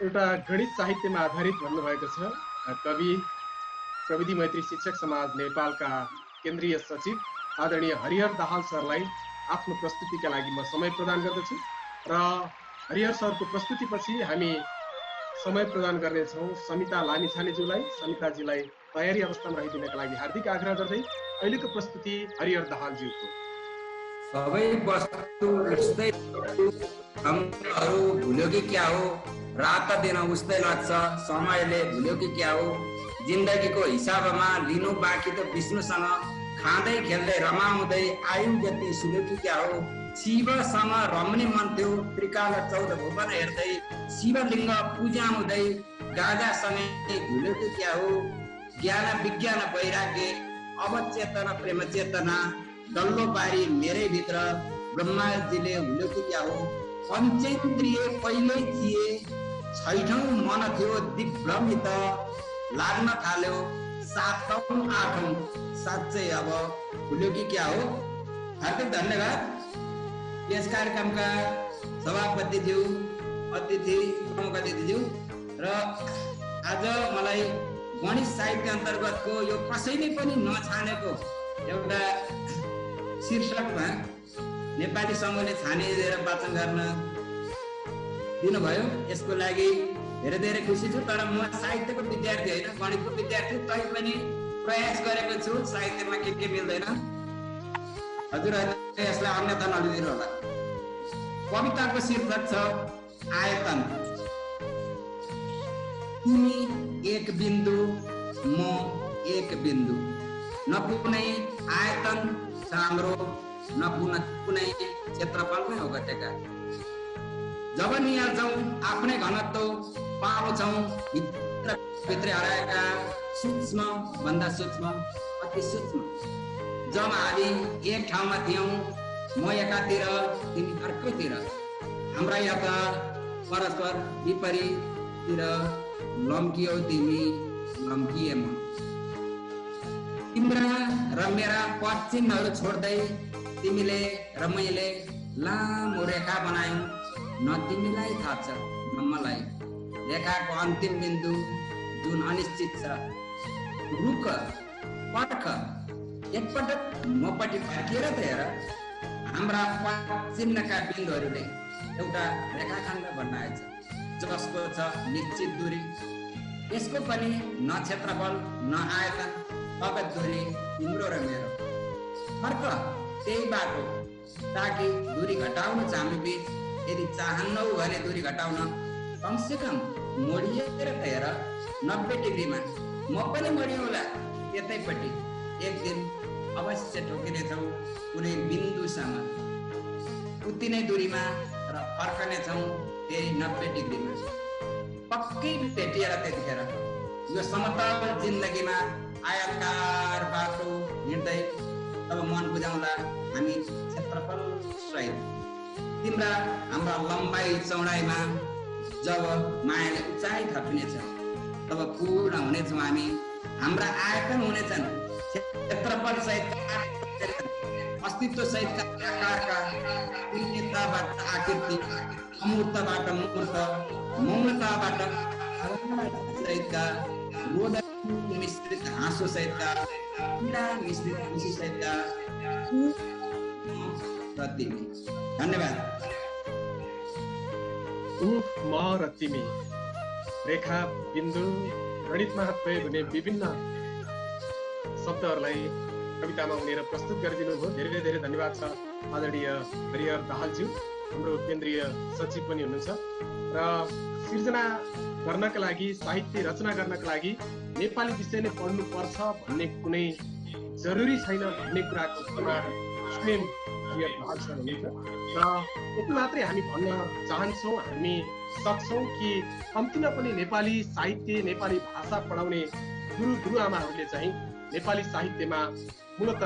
एउटा गणित साहित्यमा आधारित भन्नुभएको छ। कवि प्रविधि मैत्री शिक्षक समाज नेपालका केन्द्रीय सचिव आदरणीय हरिहर दाहाल सरलाई आफ्नो प्रस्तुतिका लागि म समय प्रदान गर्दछु र हरिहर सरको प्रस्तुतिपछि हामी समय प्रदान गर्नेछौँ समिता लामिछानेज्यूलाई। समिताजीलाई तयारी अवस्थामा रहिदिनका लागि हार्दिक आग्रह गर्दै अहिलेको प्रस्तुति हरिहर दाहालज्यूको। सबै वस्तु उस्तै सम्झहरू भुल्यो कि क्या हो, रात दिन उस्तै लाग्छ समयले भुल्यो कि क्या हो, जिन्दगीको हिसाबमा लिनु बाँकी त विष्णुसँग, खाँदै खेल्दै रमाउँदै आयु गति सुन्यो कि क्या हो, शिवसँग रम्ने मन थियो त्रिकाल 14 भुवन हेर्दै, शिवलिङ्ग पूजाउँदै गाजासँगै भुल्यो कि क्या हो, ज्ञान विज्ञान वैराग्य अवचेतना प्रेम चेतना डल्लो पारी मेरै भित्र ब्रह्माजीले हुल्यो कि क्या हो, पञ्चेन्द्रिय पहिल्यै थिए छैठौँ मन थियो दिग्भ्रमित, लाग्न थाल्यो 7औं 8औं साँच्चै अब भुल्यो कि क्या हो। हार्दिक धन्यवाद यस कार्यक्रमका सभापतिज्यू, अतिथि प्रमुख अतिथिज्यू र आज मलाई गणित साहित्य अन्तर्गतको यो कसैले पनि नछानेको एउटा शीर्षकमा नेपाली समूहले छानेर वाचन गर्न दिनुभयो। यसको लागि धेरै धेरै खुसी छु। तर म साहित्यको विद्यार्थी होइन, गणितको विद्यार्थी, तै पनि प्रयास गरेको छु साहित्यमा के मिल्दैन। हजुरहरूले यसलाई अन्यथा नलिदिनु होला। कविताको शीर्षक छ आयतन। तिमी एक बिन्दु म एक बिन्दु, न कुनै आयतन छ हाम्रो, न कुनै क्षेत्रफलमै ओगटेका। जब निहाल्छौँ आफ्नै घनत्व पाउँछौँ भित्र हराएका सूक्ष्म भन्दा सूक्ष्म अति सूक्ष्म। जब हामी एक ठाउँमा थियौँ, म एकातिर तिमी अर्कैतिर, हाम्रा यात्रा परस्पर विपरीततिर लम्कियौ तिमी लम्किए म। तिम्रा र मेरा पश्चिमहरू छोड्दै तिमीले र मैले लामो रेखा बनायौँ। न तिमीलाई थाहा छ न मलाई रेखाको अन्तिम बिन्दु जुन अनिश्चित छ। रुक पर्ख एकपटक मपट्टि फर्किएर त हेर, हाम्रा पश्चिमका बिन्दुहरूले एउटा रेखाखण्ड बनाएछ जसको छ निश्चित दूरी। यसको पनि न क्षेत्रफल न आयतन, अगत दूरी तिम्रो र मेरो। फर्क त्यही बाटो, ताकि दूरी घटाउन छ हामी बिच। यदि चाहन्नौ भने दूरी घटाउन कमसेकम मोडिएर त हेर 90 डिग्रीमा। म पनि मोडिउँला त्यतैपट्टि। एक दिन अवश्य ठोकिनेछौ कुनै बिन्दुसँग, उति नै दूरीमा र फर्कनेछौँ त्यही 90 डिग्रीमा। पक्कै भेटिएर त्यतिखेर यो समतल जिन्दगीमा आयतकार बाटो हिँड्दै तब मन बुझाउँला हामी क्षेत्रफल सहित। तिम्रा हाम्रा लम्बाइ चौडाइमा जब मायाले उचाइ थपिनेछ तब पूर्ण हुनेछौँ हामी। हाम्रा आयतन हुनेछन् क्षेत्रफल सहितका, अस्तित्व सहितका आकारका, पूर्णताबाट आकृति, अमूर्तबाट मूर्त, मौनताबाट सहितका, रोदन मिश्रित हाँसो सहितका, पीडा मिश्रित खुसी सहितका र तिमी। धन्यवाद। म र तिमी, रेखा, बिन्दु, गणितमा प्रयोग हुने विभिन्न शब्दहरूलाई कवितामा उनेर प्रस्तुत गरिदिनु भयो। धेरै धेरै धन्यवाद छ आदरणीय हरिहर दाहालज्यू, हाम्रो केन्द्रीय सचिव पनि हुनुहुन्छ। र सिर्जना गर्नका लागि, साहित्य रचना गर्नका लागि नेपाली विषय नै पढ्नुपर्छ भन्ने कुनै जरुरी छैन भन्ने कुराको प्रमाण स्वयं हरिहर दाहाल सर हुनुहुन्छ। र यति मात्रै हामी भन्न चाहन्छौँ, हामी सक्छौँ कि कम्तीमा पनि नेपाली साहित्य, नेपाली भाषा पढाउने गुरुआमाहरूले चाहिँ नेपाली साहित्यमा मूलत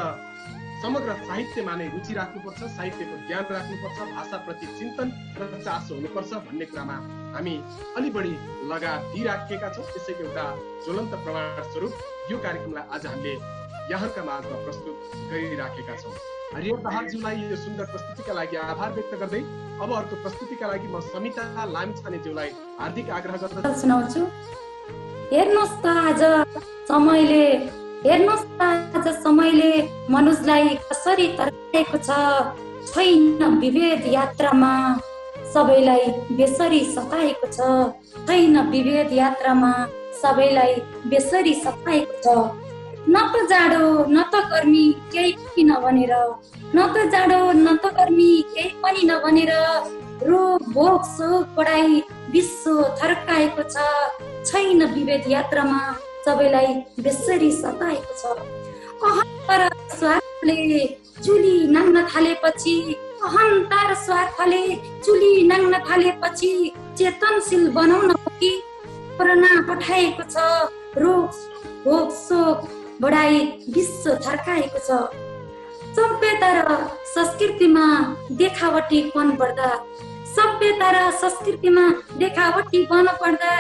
समग्र साहित्यमा नै रुचि राख्नुपर्छ, साहित्यको ज्ञान राख्नुपर्छ, भाषाप्रति चिन्तन र चासो हुनुपर्छ भन्ने कुरामा हामी अलि बढी लगात दिइराखेका छौँ। त्यसैको एउटा ज्वलन्त प्रमाण स्वरूप यो कार्यक्रमलाई आज हामीले यहाँका माझमा प्रस्तुत गरिराखेका छौँ। हरिहर दाहालज्यूलाई यो सुन्दर प्रस्तुतिका लागि आभार व्यक्त गर्दै अब अर्को प्रस्तुतिका लागि म समिता लामिछानेज्यूलाई हार्दिक आग्रह गर्दछु। सुनाउँछु। हेर्नुहोस् त आज समयले मनुष्यलाई कसरी तर्काएको छ। छैन विभेद यात्रामा सबैलाई बेसरी सताएको छ। छैन विभेद यात्रामा सबैलाई बेसरी सताएको छ। न त जाडो न त गर्मी केही नभनेर, न त जाडो न त गर्मी केही पनि नभनेर रोग भोग शोक बढाई विश्व थर्काएको छ। छैन विभेद यात्रामा सबैलाई बेसरी सताएको छ। अहंकार स्वार्थले चुली नाङ्न थालेपछि, अहंकार स्वार्थले चुली नाङ्न थालेपछि चेतनशील बनाउन पुगी कोरोना पठाएको छ। रोग भोग शोक बढाई विश्व थर्काएको छ। सभ्यता र संस्कृतिमा देखावटीपन बढ्दा, सभ्यता र संस्कृतिमा देखावटीपन बढ्दा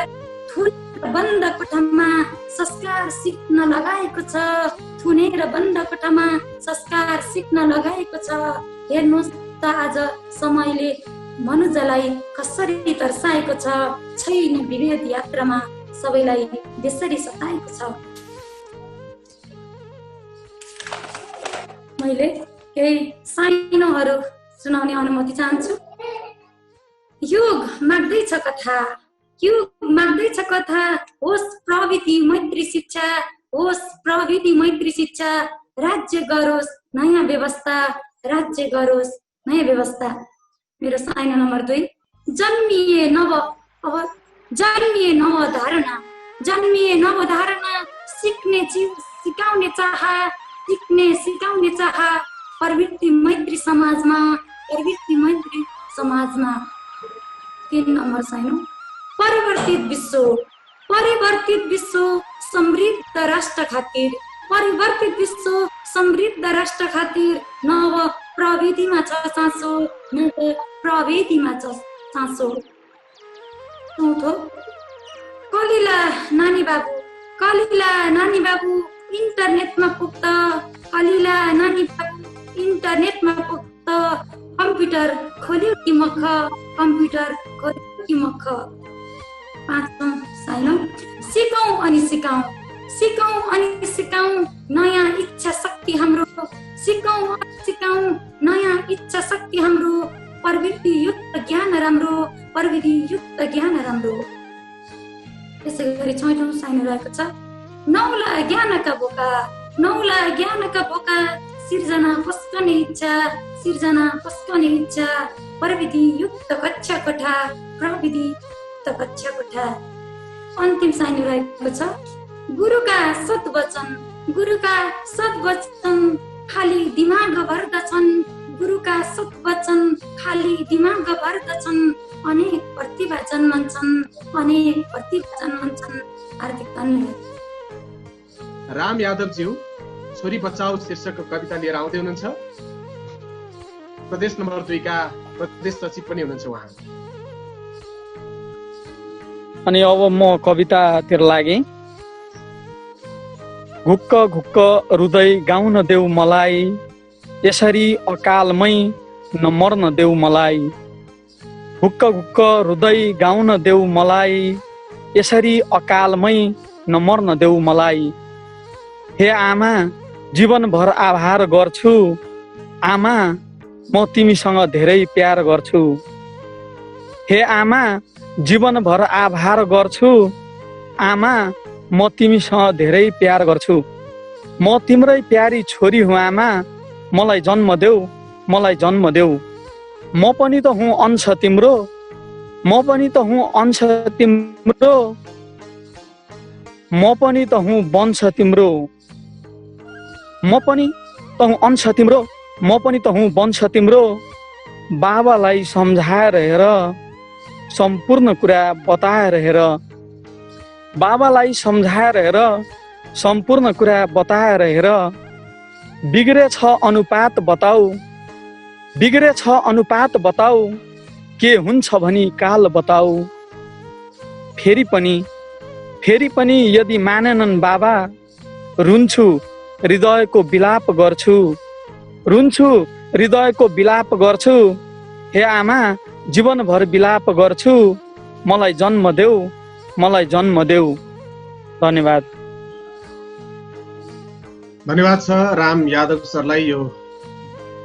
थुनेर बन्द कोठामा संस्कार सिक्न लगाएको छ। थुनेर बन्द कोठामा संस्कार सिक्न लगाएको छ। हेर्नुहोस् त आज समयले मनुष्यलाई कसरी तर्साएको छ। छैन विभेद यात्रामा सबैलाई बेसरी सताएको छ। मैले केही साइनोहरू सुनाउने अनुमति चाहन्छु। युग माग्दैछ कथा, युग माग्दैछ कथा। होस् प्रविधि मैत्री शिक्षा, होस् प्रविधि मैत्री शिक्षा। राज्य गरोस् नयाँ व्यवस्था, राज्य गरोस् नयाँ व्यवस्था। मेरो साइनो नम्बर 2। जन्मिए नव धारणा, जन्मिए नव धारणा। सिक्ने जीव सिकाउने चाह, सिक्ने सिकाउने चाह। प्रवृत्ति मैत्री समाजमा, प्रवृत्ति मैत्री समाजमा। 3 नम्बर साइनो। परिवर्तित विश्व समृद्ध राष्ट्र खातिर, परिवर्तित विश्व समृद्ध राष्ट्र खातिर। नव प्रविधिमा छ चासो, नव प्रविधिमा छ चासो। 4थो। कलिला नानी बाबु इन्टरनेटमा पुग्छ, कलिला नानी बाबु इन्टरनेटमा पुग्छ। कम्प्युटर खोल्यो कि मख, कम्प्युटर खोल्यो कि मख। 5औं साइनो। सिकौं अनि सिकाउँ, सिकौं अनि सिकाउँ नयाँ इच्छा शक्ति हाम्रो। सिकौं अनि सिकाउँ नयाँ इच्छा शक्ति हाम्रो। प्रविधि युक्त ज्ञान राम्रो, प्रविधि युक्त ज्ञान राम्रो। त्यसै गरी 6औं साइनो रहेको छ। नौला ज्ञानका बोका, नौला ज्ञानका बोका। सिर्जना पस्कने इच्छा, सिर्जना पस्कने इच्छा। प्रविधि युक्त कक्षा कोठा, प्रविधि युक्त कक्षा कोठा। अन्तिम साइनो रहेको छ। गुरुका सद्वचन, गुरुका सद्वचन खाली दिमाग भर्दछन्। गुरुका सद्वचन खाली दिमाग भर्दछन्। अनेक प्रतिभा जन्मन्छन्, अनेक प्रतिभा जन्मन्छन्। हार्दिक धन्यवाद। राम यादवज्यू छोरी बचाओ शीर्षकको कविता लिएर आउँदै हुनुहुन्छ। प्रदेश नम्बर 2 का प्रदेश सचिव पनि हुनुहुन्छ उहाँ। अनि अब म कवितातिर लागे। घुक्क घुक्क रुदै गाउन देऊ मलाई, यसरी अकालमै नमर्न देऊ मलाई। घुक्क घुक्क रुदै गाउन देऊ मलाई, यसरी अकालमै नमर्न देऊ मलाई। हे आमा जीवनभर आभार गर्छु, आमा म तिमीसँग धेरै प्यार गर्छु। हे आमा जीवनभर आभार गर्छु, आमा म तिमीसँग धेरै प्यार गर्छु। म तिम्रै प्यारी छोरी हुँ आमा, मलाई जन्म देऊ, मलाई जन्म देऊ। म पनि त हुँ अंश तिम्रो, म पनि त हुँ अंश तिम्रो। म पनि त हुँ वंश तिम्रो, म पनि त हुँ अंश तिम्रो, म पनि त हुँ वंश तिम्रो। बाबालाई सम्झाएर हेर, सम्पूर्ण कुरा बताएर हेर। बाबालाई सम्झाएर हेर, सम्पूर्ण कुरा बताएर हेर। बिग्रेछ अनुपात बताऊ, बिग्रेछ अनुपात बताऊ। के हुन्छ भनी काल बताऊ। फेरि पनि यदि मानेनन् बाबा, रुन्छु हृदयको विलाप गर्छु, रुन्छु हृदयको विलाप गर्छु। हे आमा जीवनभर विलाप गर्छु, मलाई जन्म देऊ, मलाई जन्म देऊ। धन्यवाद। धन्यवाद छ राम यादव सरलाई यो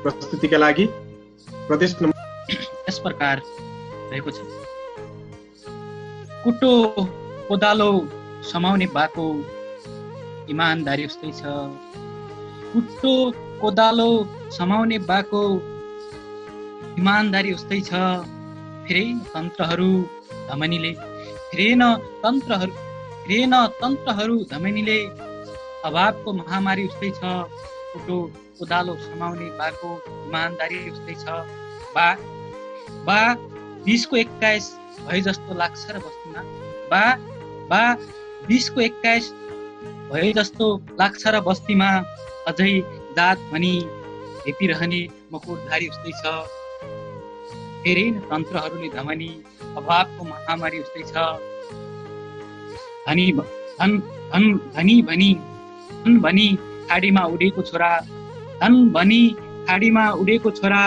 प्रस्तुतिका लागि। प्रदेश यस प्रकार रहेको छ। कुटो कोदालो समाउने बाको इमानदारी उस्तै छ। कुटो कोदालो समाउने बाको इमानदारी उस्तै छ। फेरेन तन्त्रहरू धमनीले अभावको महामारी उस्तै छ। कुटो कोदालो समाउने बाको इमानदारी उस्तै छ। बा 20को 21 भए जस्तो लाग्छ र बस्तीमा। बा 20को 21 भए जस्तो लाग्छ र बस्तीमा। अझै जात भनी हेपिरहने मकुटधारी उस्तै छ। फेरि तन्त्रहरूले धमनी अभावको महामारी उस्तै छ। धन भनी खाडीमा उडेको छोरा, धन भनी खाडीमा उडेको छोरा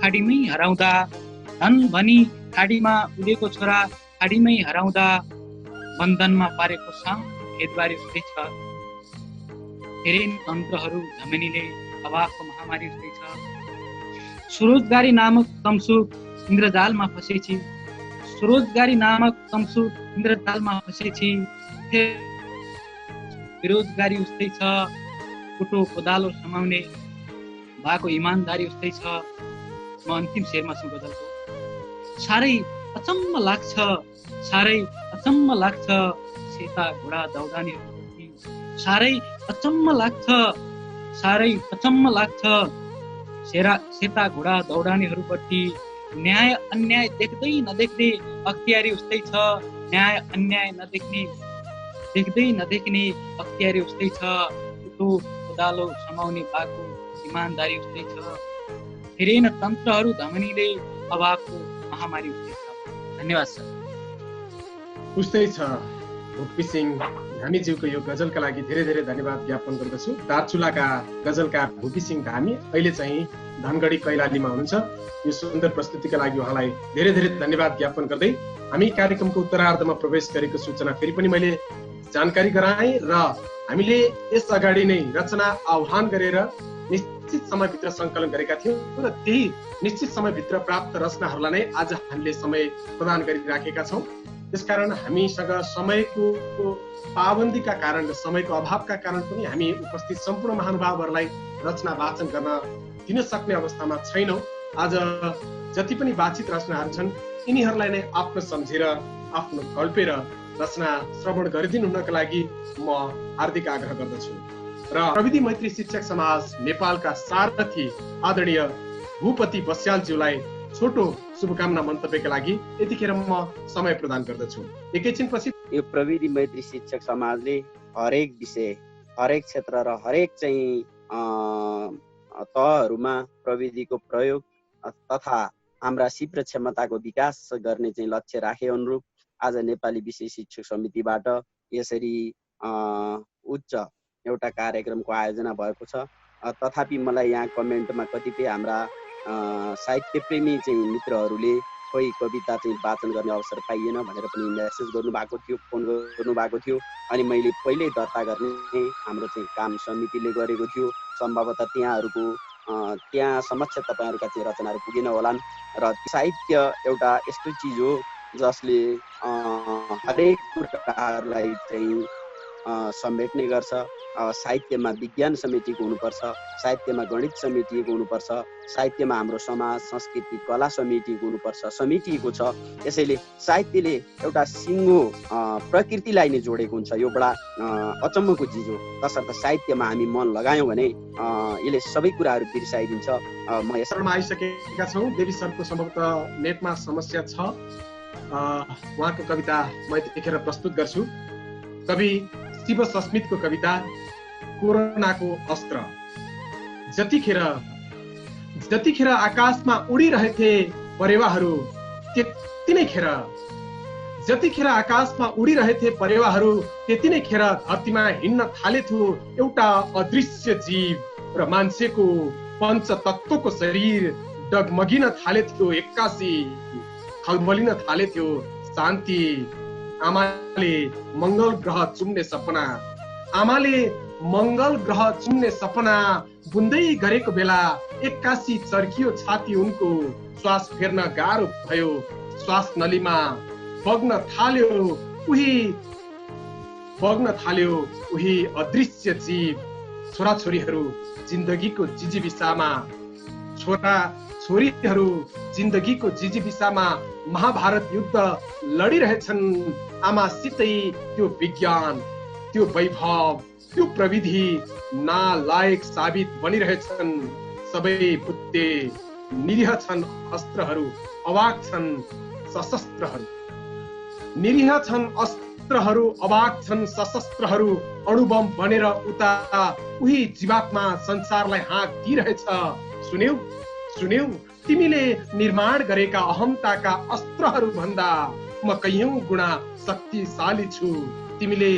खाडीमै हराउँदा। धन भनी खाडीमा उडेको छोरा खाडीमै हराउँदा। बन्धनमा पारेको सानो खेतबारी उस्तै छ। धेरै तन्त्रहरू धमनीले अभावको महामारी उस्तै छ। स्वरोजगारी नामक तमसुक इन्द्रजालमा फसेछि। स्वरोजगारी नामक तमसुक इन्द्रजालमा फसेछि। बेरोजगारी उस्तै छ। कुटो कोदालो समाउने भएको इमानदारी उस्तै छ। म अन्तिम शेरमा छु गजलको। साह्रै अचम्म लाग्छ सेता घोडा दौडानेहरूप्रति। साह्रै अचम्म लाग्छ सेता घोडा दौडानेहरूप्रति। न्याय अन्याय देख्दै नदेख्ने अख्तियारी उस्तै छ। न्याय अन्याय देख्दै नदेख्ने अख्तियारी उस्तै छ। कुटो कोदालो समाउने बाको इमानदारी उस्तै छ। फेरि न तन्त्रहरू धमनीले अभावको महामारी उस्तै छ। धन्यवाद सर। उस्तै छ। भुपी सिंह धामीज्यूको यो गजलका लागि धेरै धेरै धन्यवाद ज्ञापन गर्दछु। दार्चुलाका गजलकार भुपी सिंह धामी अहिले चाहिँ धनगढी कैलालीमा हुनुहुन्छ। यो सुन्दर प्रस्तुतिका लागि उहाँलाई धेरै धेरै धन्यवाद ज्ञापन गर्दै हामी कार्यक्रमको उत्तरार्धमा प्रवेश गरेको सूचना फेरि पनि मैले जानकारी गराएँ र हामीले यस अगाडि नै रचना आह्वान गरेर निश्चित समयभित्र सङ्कलन गरेका थियौँ र त्यही निश्चित समयभित्र प्राप्त रचनाहरूलाई नै आज हामीले समय प्रदान गरिराखेका छौँ। त्यसकारण हामीसँग समयको पाबन्दीका कारण र समयको अभावका कारण पनि हामी उपस्थित सम्पूर्ण महानुभावहरूलाई रचना वाचन गर्न दिन सक्ने अवस्थामा छैनौँ। आज जति पनि वाचित रचनाहरू छन् यिनीहरूलाई नै आफ्नो सम्झेर आफ्नो कल्पेर रचना श्रवण गरिदिनु हुनका लागि म हार्दिक आग्रह गर्दछु र प्रविधि मैत्री शिक्षक समाज नेपालका सारथी आदरणीय भूपति बस्यालज्यूलाई छोटो शुभकामना मन्तव्यका लागि यतिखेर म समय प्रदान गर्दछु। एकैछिनपछि यो प्रविधि मैत्री शिक्षक समाजले हरेक विषय, हरेक क्षेत्र र हरेक चाहिँ तहहरूमा प्रविधिको प्रयोग तथा हाम्रा सिप र क्षमताको विकास गर्ने चाहिँ लक्ष्य राखे अनुरूप आज नेपाली विषय शिक्षक समितिबाट यसरी उच्च एउटा कार्यक्रमको आयोजना भएको छ। तथापि मलाई यहाँ कमेन्टमा कतिपय हाम्रा साहित्य प्रेमी चाहिँ मित्रहरूले कोही कविता चाहिँ वाचन गर्ने अवसर पाइएन भनेर पनि मेसेज गर्नुभएको थियो, फोन गर्नुभएको थियो। अनि मैले पहिल्यै दर्ता गर्ने हाम्रो चाहिँ काम समितिले गरेको थियो। सम्भवतः त्यहाँ समक्ष तपाईँहरूका चाहिँ रचनाहरू पुगेन होलान्। र साहित्य एउटा यस्तो चिज हो जसले हरेक कुराहरूलाई चाहिँ समेट्ने गर्छ। साहित्यमा विज्ञान समेटिएको हुनुपर्छ, साहित्यमा गणित समेटिएको हुनुपर्छ, साहित्यमा हाम्रो समाज संस्कृति कला समेटिएको छ। यसैले साहित्यले एउटा सिङ्गो प्रकृतिलाई नै जोडेको हुन्छ। यो बडा अचम्मको चिज हो। तसर्थ साहित्यमा हामी मन लगायौँ भने यसले सबै कुराहरू बिर्साइदिन्छ। म यसमा आइसकेका छौँ। देवी सरको सम्भवतः नेटमा समस्या छ। उहाँको कविता म यतिखेर प्रस्तुत गर्छु। कवि शिव सस्मितको कविता कोरोनाको अस्त्र। जतिखेर आकाशमा उडिरहेथे परेवाहरू त्यति नै खेर जतिखेर आकाशमा उडिरहेथे परेवाहरू त्यति नै खेर धरतीमा हिँड्न थालेथ्यो एउटा अदृश्य जीव र मान्छेको पञ्चतत्वको शरीर डगमगिन थालेथ्यो, एक्कासी खलबलिन थालेथ्यो। शान्ति आमाले मंगल ग्रह चुम्ने सपना, आमाले मंगल ग्रह चुम्ने सपना बुन्दै गरेको बेला एक्कासी चर्कियो छाती उनको। श्वास फेर्न गाह्रो भयो, श्वास नलीमा बग्न थाल्यो उही अदृश्य जीव। छोराछोरीहरू जिन्दगीको जिजीविसामा, छोराछोरीहरू जिन्दगीको जिजीविसामा महाभारत युद्ध लडिरहेछन्। आमासितै त्यो विज्ञान, त्यो वैभव, त्यो प्रविधि नालायक साबित बनिरहेछन्। सबै पुत्ते निरीह छन्, अस्त्रहरू अवाक छन् सशस्त्रहरू। निरीह छन् अस्त्रहरू अवाक छन् सशस्त्रहरू। अणुबम बनेर उता उही जीवात्मा संसारलाई हाँक दिइरहेछ। सुन्यौ तिमीले निर्माण गरेका अहमताका अस्त्रहरू भन्दा म कैयौं गुणा शक्तिशाली छु। तिमीले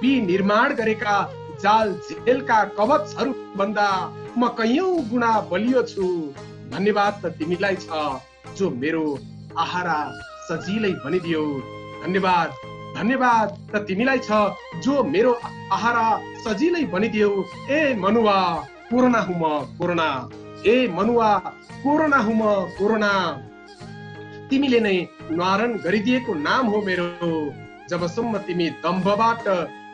विनिर्माण गरेका जाल झेलका कवचहरू भन्दा म कैयौं गुणा बलियो छु। धन्यवाद त तिमीलाई छ जो मेरो आहारा सजिलै बनिदियो। धन्यवाद त तिमीलाई छ जो मेरो आहारा सजिलै बनिदियो। ए मनुवा कोरोना हुम कोरोना, ए मनुवा कोरोना हुम कोरोना। तिमीले नै न्वारण गरिदिएको नाम हो मेरो। जबसम्म तिमी दम्भबाट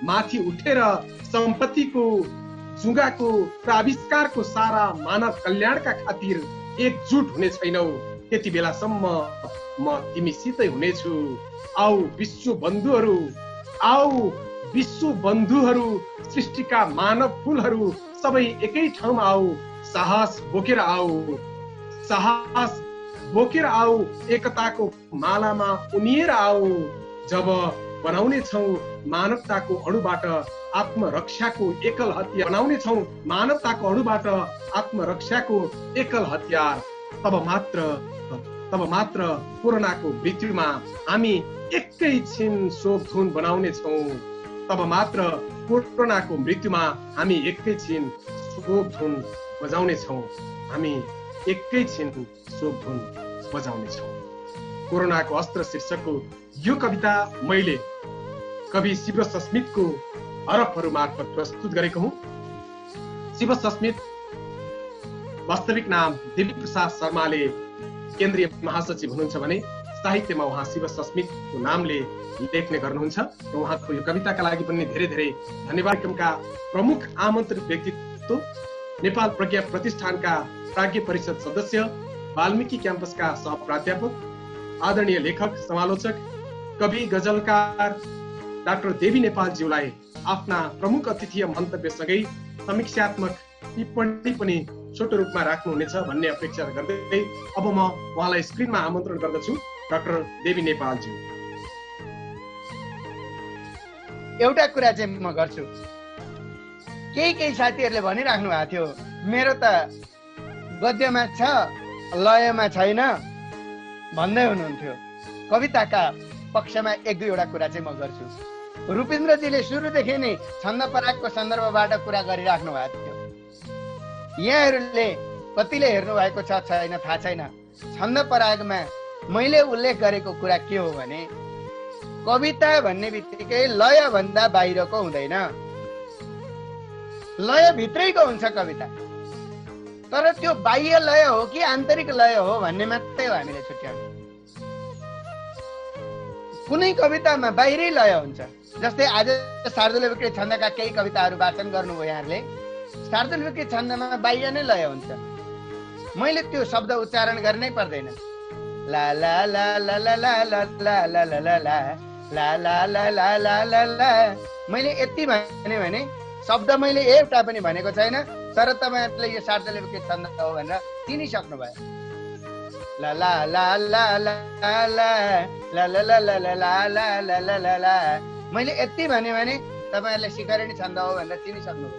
माथि उठेर सम्पत्तिको, जुगाको र आविष्कारको सारा मानव कल्याणका खातिर एकजुट हुने छैनौ, त्यति बेलासम्म म तिमीसितै हुनेछु। आऊ विश्व बन्धुहरू, सृष्टिका मानव फूलहरू सबै एकै ठाउँमा आऊ। साहस बोकेर आऊ, एकताको मालामा उनिएर आऊ। जब बनाउने छौं मानवताको अणुबाट आत्मरक्षाको एकल हतियार, बनाउने छौं मानवताको अणुबाट आत्मरक्षाको एकल हतियार, तब मात्र कोरोनाको मृत्युमा हामी एकैछिन शोकधुन बनाउने छौं। तब मात्र कोरोनाको मृत्युमा हामी एकैछिन शोकधुन बजाउने छौं। हामी एकैछिन शोकधुन बजाउने छौं। कोरोनाको अस्त्र शीर्षकको यो कविता मैले कवि शिव सस्मितको हरफहरू मार्फत प्रस्तुत गरेको हुँ। शिव सस्मित वास्तविक नाम दिलीप प्रसाद शर्माले केन्द्रीय महासचिव हुनुहुन्छ भने साहित्यमा उहाँ शिव सस्मितको नामले लेख्ने गर्नुहुन्छ। र उहाँको यो कविताका लागि पनि धेरै धेरै धन्यवाद। कार्यक्रमका प्रमुख आमन्त्रित व्यक्तित्व नेपाल प्रज्ञा प्रतिष्ठानका प्राज्ञ परिषद सदस्य, वाल्मीकि क्याम्पसका सहप्राध्यापक, आदरणीय लेखक, समालोचक, कवि, गजलकार डाक्टर देवी नेपालज्यूलाई आफ्ना प्रमुख अतिथि मन्तव्यसँगै समीक्षात्मक टिप्पणी पनि छोटो रूपमा राख्नुहुनेछ भन्ने अपेक्षा गर्दै अब म उहाँलाई स्क्रिनमा आमन्त्रण गर्दछु। डाक्टर देवी नेपालज्यू। एउटा कुरा चाहिँ म गर्छु। केही साथीहरूले भनिराख्नु भएको थियो मेरो त गद्यमा छ लयमा छैन भन्दै हुनुहुन्थ्यो। कविताका पक्षमा एक दुईवटा कुरा चाहिँ म गर्छु। रूपेन्द्रजीले सुरुदेखि नै छन्द परागको सन्दर्भबाट कुरा गरिराख्नु भएको थियो। यहाँहरूले कतिले हेर्नु भएको छ छैन थाहा छैन। छन्द परागमा मैले उल्लेख गरेको कुरा के हो भने कविता भन्ने बित्तिकै लय भन्दा बाहिरको हुँदैन, लय भित्रैको हुन्छ कविता। तर त्यो बाह्य लय हो कि आन्तरिक लय हो भन्ने मात्रै हो हामीले छुट्याउनु। कुनै कवितामा बाहिरै लय हुन्छ। जस्तै आज शार्दूल विक्री छन्दका केही कविताहरू वाचन गर्नुभयो यहाँहरूले। शार्दूल विक्री छन्दमा बाह्य नै लय हुन्छ। मैले त्यो शब्द उच्चारण गर्नै पर्दैन। ला ला ला ला ला ला ला ला ला ला ला ला ला ला ला ला ला ला। मैले यति भने शब्द मैले एउटा पनि भनेको छैन, तर तपाईहरुले यो शार्दूल विक्री छन्द हो भनेर चिनिसक्नुभयो। ला ला ला ला ला ला ला ला ला ला ला ला ला ला ला। मैले यति भने तपाईहरुले शिखरिणी छन्द हो भनेर चिनिसक्नुभयो,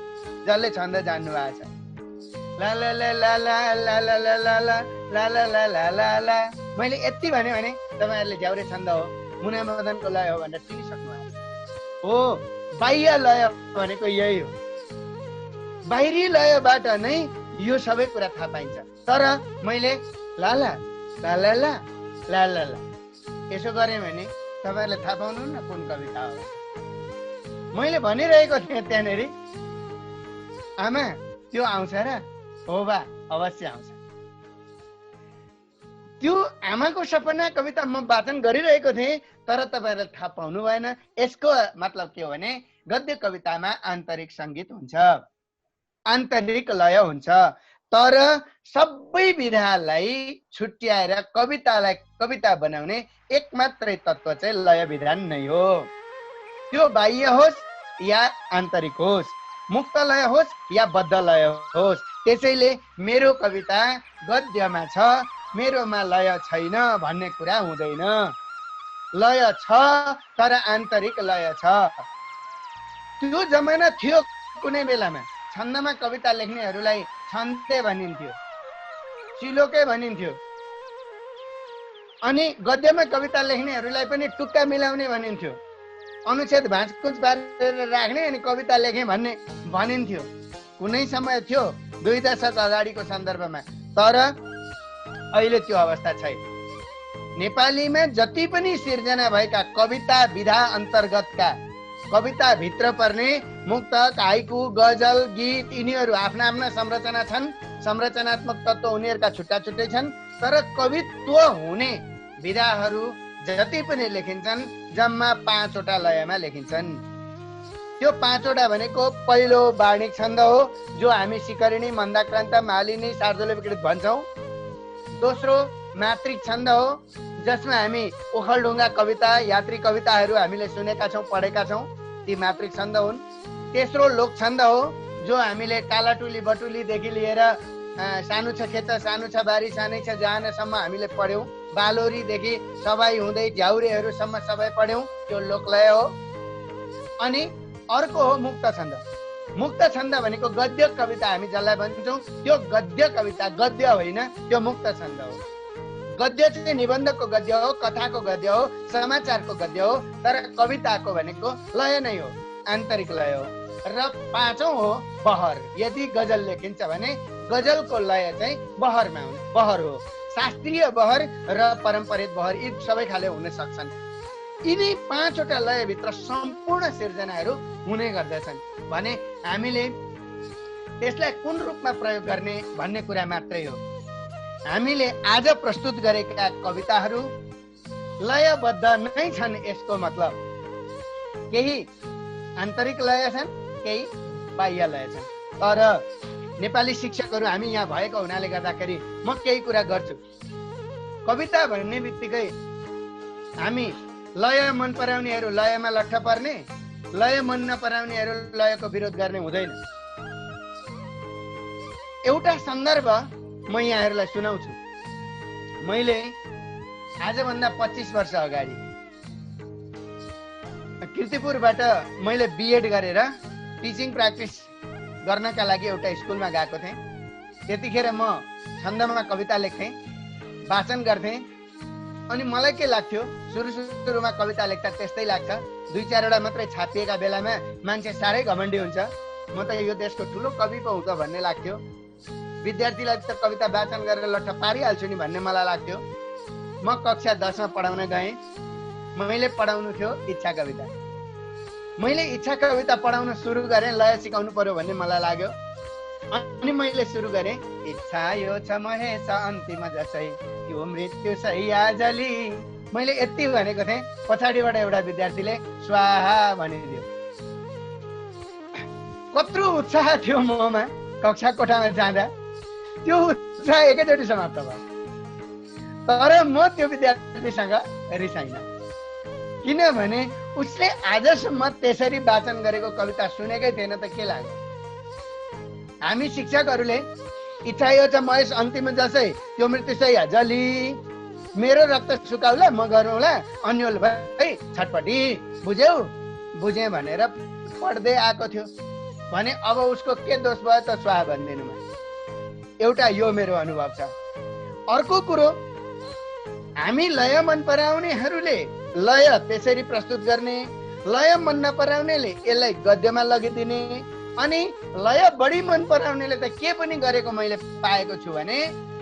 जसले छन्द जान्नु भएको छ। ला ला ला ला ला ला ला ला ला ला ला ला ला ला ला ला। मैले यति भने तपाईहरुले झ्याउरे छन्द हो मुना मदनको लय हो भनेर चिनिसक्नु भएको छ। हो, बाह्य लय भनेको यही हो। बाहिरी लयबाट नै यो सबै कुरा थाहा पाइन्छ। तर मैले लाला लाला ला लाला ला यसो गरेँ भने तपाईँहरूले थाहा पाउनुहुन्न कुन कविता हो। मैले भनिरहेको थिएँ त्यहाँनिर, आमा त्यो आउँछ र? हो बा, अवश्य आउँछ। त्यो आमाको सपना कविता म वाचन गरिरहेको थिएँ, तर तपाईँहरूले थाहा पाउनु भएन। यसको मतलब के हो भने गद्य कवितामा आन्तरिक सङ्गीत हुन्छ, आन्तरिक लय हुन्छ। तर सबै विधालाई छुट्याएर कवितालाई कविता बनाउने एक मात्रै तत्त्व चाहिँ लय विधान नै हो। त्यो बाह्य होस् या आन्तरिक होस्, मुक्त लय होस् या बद्ध लय होस्। त्यसैले मेरो कविता गद्यमा छ, मेरोमा लय छैन भन्ने कुरा हुँदैन। लय छ तर आन्तरिक लय छ। त्यो जमाना थियो, कुनै बेलामा छन्दमा कविता लेख्नेहरूलाई छन्दे भनिन्थ्यो, सिलोके भनिन्थ्यो। अनि गद्यमा कविता लेख्नेहरूलाई पनि टुक्का मिलाउने भनिन्थ्यो, अनुच्छेद भाँचकुच पारेर राख्ने अनि कविता लेखेँ भन्ने भनिन्थ्यो। कुनै समय थियो 2 दशक अगाडिको सन्दर्भमा, तर अहिले त्यो अवस्था छैन। नेपालीमा जति पनि सिर्जना भएका कविता विधा अन्तर्गतका कविता भित्र पर्ने मुक्तक, हाइकु, गजल, गीत यिनीहरू आफ्ना आफ्ना संरचना छन्, संरचनात्मक तत्त्व उनीहरूका छुट्टा छुट्टै छन्। तर कवित्व हुने विधाहरू जति पनि लेखिन्छन् जम्मा 5 वटा लयमा लेखिन्छन्। त्यो 5 वटा भनेको पहिलो वार्णिक छन्द हो, जो हामी शिखरिणी, मन्दाक्रान्त, मालिनी, शार्दूल विकृत भन्छौँ। दोस्रो मात्रिक छन्द हो, जसमा हामी ओखलढुङ्गा कविता, यात्री कविताहरू हामीले सुनेका छौँ, पढेका छौँ, ती मात्रिक छन्द हुन्। तेस्रो लोक छन्द हो, जो हामीले कालाटुली बटुलीदेखि लिएर सानो छ खेत, सानो छ बारी, सानै छ जहानसम्म हामीले पढ्यौँ। बालोरीदेखि सबाई हुँदै झ्याउरेहरूसम्म सबै पढ्यौँ, त्यो लोकलय हो। अनि अर्को हो मुक्त छन्द। मुक्त छन्द भनेको गद्य कविता हामी जसलाई भन्छौँ, त्यो गद्य कविता, गद्य होइन, त्यो मुक्त छन्द हो। गद्य चाहिँ निबन्धको गद्य हो, कथाको गद्य हो, समाचारको गद्य हो। तर कविताको भनेको लय नै हो, आन्तरिक लय हो। र 5औं हो बहर। यदि गजल लेखिन्छ भने गजलको लय चाहिँ बहरमा हुन्छ, बहर हो। शास्त्रीय बहर र परम्परित बहर यी सबै खाले हुन सक्छन्। यिनी 5 वटा लयभित्र सम्पूर्ण सिर्जनाहरू हुने गर्दछन् भने हामीले त्यसलाई कुन रूपमा प्रयोग गर्ने भन्ने कुरा मात्रै हो। हामीले आज प्रस्तुत गरेका कविताहरू लयबद्ध नै छन्। यसको मतलब केही आन्तरिक लय छन्, केही बाह्य लय छन्। तर नेपाली शिक्षकहरू हामी यहाँ भएको हुनाले गर्दाखेरि म केही कुरा गर्छु। कविता भन्ने बित्तिकै हामी लय मन पराउनेहरू लयमा लट्ठ पर्ने, लय मन नपराउनेहरू लयको विरोध गर्ने हुँदैन। एउटा सन्दर्भ म यहाँहरूलाई सुनाउँछु। मैले आजभन्दा 25 वर्ष अगाडि किर्तिपुरबाट मैले बिएड गरेर टिचिङ प्र्याक्टिस गर्नका लागि एउटा स्कुलमा गएको थिएँ। त्यतिखेर म छन्दमा कविता लेख्थेँ, वाचन गर्थेँ। अनि मलाई के लाग्थ्यो, सुरुमा कविता लेख्दा त्यस्तै लाग्छ, 2-4 वटा मात्रै छापिएका बेलामा मान्छे साह्रै घमण्डी हुन्छ, म त यो देशको ठुलो कवि पो हुँ त भन्ने लाग्थ्यो। विद्यार्थीलाई त कविता वाचन गरेर लट्ठ पारिहाल्छु नि भन्ने मलाई लाग्थ्यो। म कक्षा 10मा पढाउन गएँ। मैले पढाउनु थियो इच्छा कविता। मैले इच्छा कविता पढाउन सुरु गरेँ, लय सिकाउनु पर्यो भन्ने मलाई लाग्यो। अनि मैले सुरु गरेँ, इच्छा यो छ महेश अन्तिम जसै यो मृत्यु सैया जली। मैले यति भनेको थिएँ, पछाडिबाट एउटा विद्यार्थीले स्वाहा भनिदियो। कत्रो उत्साह थियो ममा कक्षा कोठामा जाँदा, त्यो उत्साह एकैचोटि समाप्त भयो। तर म त्यो विद्यार्थीसँग रिसाइनँ, किनभने उसले आजसम्म त्यसरी वाचन गरेको कविता सुनेकै थिएन त के लाग्यो। हामी शिक्षकहरूले इच्छा यो छ महेश अन्तिम जसै त्यो मृत्यु सैया जली, मेरो रक्त सुकाउला म गरौँला अन्यल भाइ छटपटी, बुझ्यौ? बुझेँ भनेर पढ्दै आएको थियो भने अब उसको के दोष भयो त स्वाहा भनिदिनुमा। एउटा यो मेरो अनुभव छ। अर्को कुरो, हामी लय मन पराउनेहरूले लय त्यसरी प्रस्तुत गर्ने, लय मन नपराउनेले यसलाई गद्यमा लगिदिने, अनि लय बढी मन पराउनेले त के पनि गरेको मैले पाएको छु भने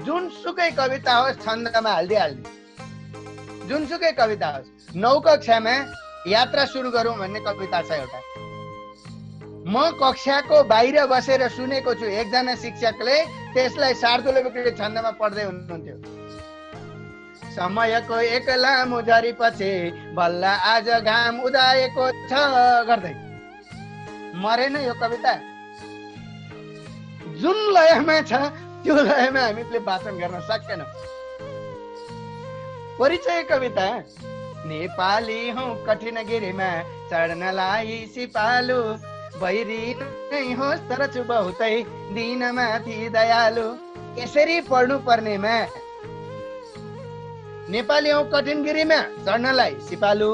जुनसुकै कविता होस् छन्दमा हाल्दिहाल्ने, जुनसुकै कविता होस्। 9 कक्षामा यात्रा सुरु गरौँ भन्ने कविता छ एउटा, म कक्षाको बाहिर बसेर सुनेको छु। एकजना शिक्षकले त्यसलाई शार्दूलविकृत छन्दमा पढ्दै हुनुहुन्थ्यो। समयको एक लामो झरीपछि बल्ल आज घाम उदाएको छ गर्दै मरेन यो कविता। जुन लयमा छ त्यो लयमा हामीले वाचन गर्न सकेनौँ। परिचय कविता, नेपाली हौ कठिन गिरीमा चढ्नलाई सिपालु, बैरी नै होस् तर छु बहुतै दिनमाथि दयालु। यसरी पढ्नु पर्नेमा नेपाली हौ कठिन गिरीमा चढ्नलाई सिपालु,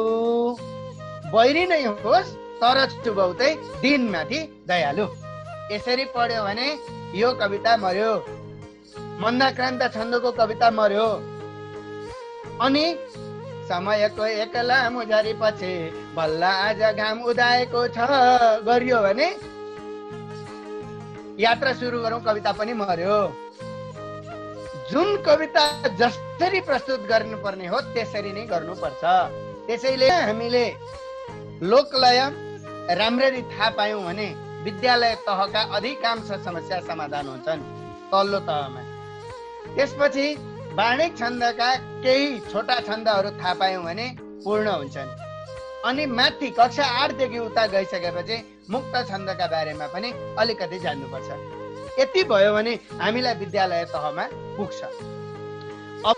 बैरी नै होस् तर छु बहुतै दिनमाथि दयालु। यसरी पढ्यो भने यो कविता मर्यो, मन्दाक्रान्त छन्दको कविता मर्यो। अनि समयको एक लामो झरीपछि बल्ल आज घाम उदाएको छ गरियो भने यात्रा सुरु गरौँ कविता पनि मर्यो। जुन कविता जसरी प्रस्तुत गर्नुपर्ने हो त्यसरी नै गर्नुपर्छ। त्यसैले हामीले लोकलय राम्ररी थाहा पायौँ भने विद्यालय तहका अधिकांश समस्या समाधान हुन्छन् तल्लो तहमा। त्यसपछि वार्णिक छन्दका केही छोटा छन्दहरू थाहा पायौँ भने पूर्ण हुन्छन्। अनि माथि कक्षा 8 देखि उता गइसकेपछि मुक्त छन्दका बारेमा पनि अलिकति जान्नुपर्छ। यति भयो भने हामीलाई विद्यालय तहमा पुग्छ। अब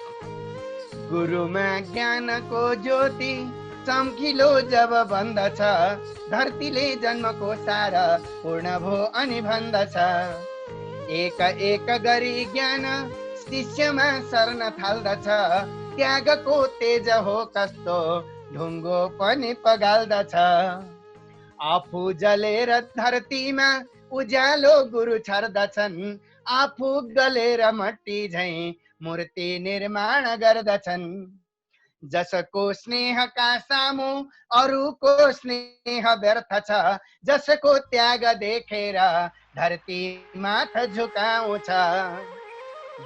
गुरुमा ज्ञानको ज्योति चम्किलो जब बन्दछ, धरतीले जन्मको सार पूर्ण भो अनि भन्दछ। एक एक गरी ज्ञान शिष्यमा सर्न थाल्दछ, त्यागको तेज हो कस्तो ढुङ्गो पनि पगाल्दछ। आफू जलेर धरतीमा उज्यालो गुरु छर्दछन्, आफू गलेर मट्टी झैं मूर्ति निर्माण गर्दछन्। जसको स्नेहका सामु अरूको स्नेह व्यर्थ छ, जसको त्याग देखेर धरती माथ झुकाउँछ।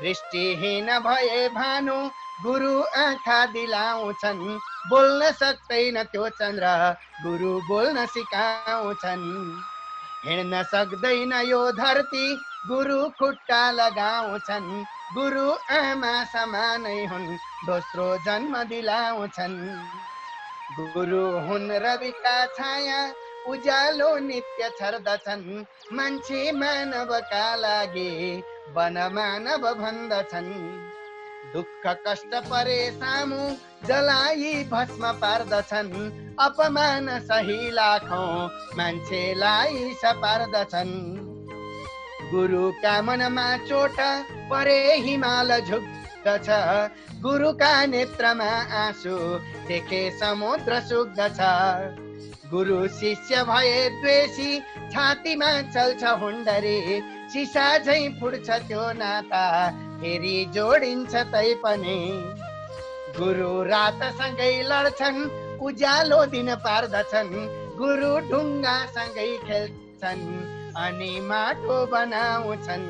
दृष्टिहीन भए भानु गुरु आँखा दिलाउँछन्, बोल्न सक्दैन त्यो चन्द्र गुरु बोल्न सिकाउँछन्। हिँड्न सक्दैन यो धरती गुरु खुट्टा लगाउँछन्, गुरु आमा समानै हुन् दोस्रो जन्म दिलाउँछन्। गुरु हुन् रविका छाया उज्यालो नित्य छर्दछन्, मान्छे मानवका लागि वन मानव भन्दछन्। दुःख कष्ट परे सामु जलाई भस्म पार्दछन्, अपमान सही लाखौं मान्छेलाई सपार्दछन्। गुरुका मनमा चोट परे हिमाल झुक्दछ, गुरुका नेत्रमा आँसु देखे समुद्र सुक्दछ। गुरु शिष्य भए द्वेषी छातीमा चल्छ हुन्डरी, सिसा झैं फुट्छ त्यो नाता फेरि जोडिन्छ तै पनि। गुरु रातसँगै लड्छन् उज्यालो दिन पार्दछन्, गुरु ढुङ्गासँगै खेल्छन् अनि माटो बनाउँछन्।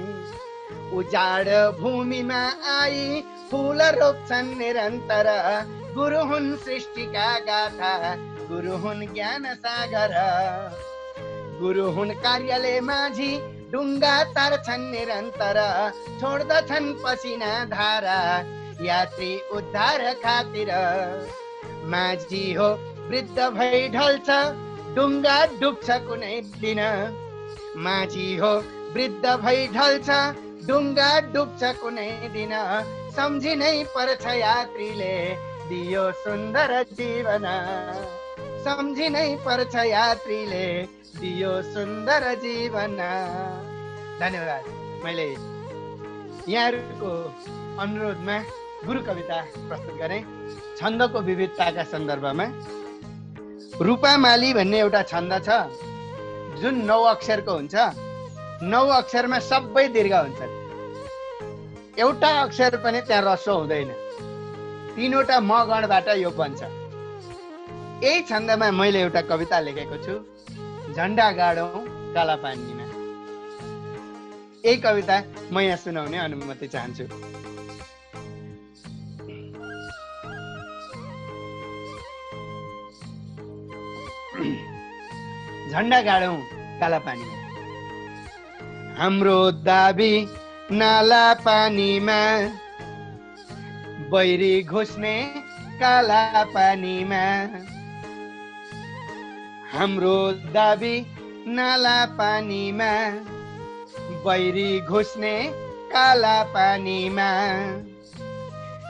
उजाड भूमिमा आई फूल रोप्छन् निरन्तर, गुरु हुन् सृष्टिका गाथा गुरु हुन् ज्ञान सागर। गुरु हुन् कार्यालय माझी ढुङ्गा तार्छन् निरन्तर, छोड्दछन् पसिना धारा यात्री उद्धार खातिर। माझी हो वृद्ध भई ढल्छ ढुङ्गा डुब्छ कुनै दिन, माझी हो वृद्ध भई ढल्छ ढुङ्गा डुब्छ कुनै दिन। सम्झिनै पर्छ यात्रीले दियो सुन्दर जीवन, सम्झिनै पर्छ यात्रीले दियो सुन्दर जीवन। धन्यवाद। मैले यहाँहरूको अनुरोधमा गुरु कविता प्रस्तुत गरेँ छन्दको विविधताका सन्दर्भमा। रूपामाली भन्ने एउटा छन्द छ जुन 9 अक्षरको हुन्छ। 9 अक्षरमा सबै दीर्घ हुन्छन्, एउटा अक्षर पनि त्यहाँ ह्रस्व हुँदैन। 3वटा म गणबाट यो बन्छ। यही छन्दमा मैले एउटा कविता लेखेको छु, झन्डा गाडौँ काला पानीमा। यही कविता म यहाँ सुनाउने अनुमति चाहन्छु। झन्डा गाडौँ काला पानीमा, हाम्रो दाबी नाला पानीमा, बैरी घुस्ने काला पानीमा। हाम्रो दाबी नाला पानीमा, बैरी घुस्ने काला पानीमा।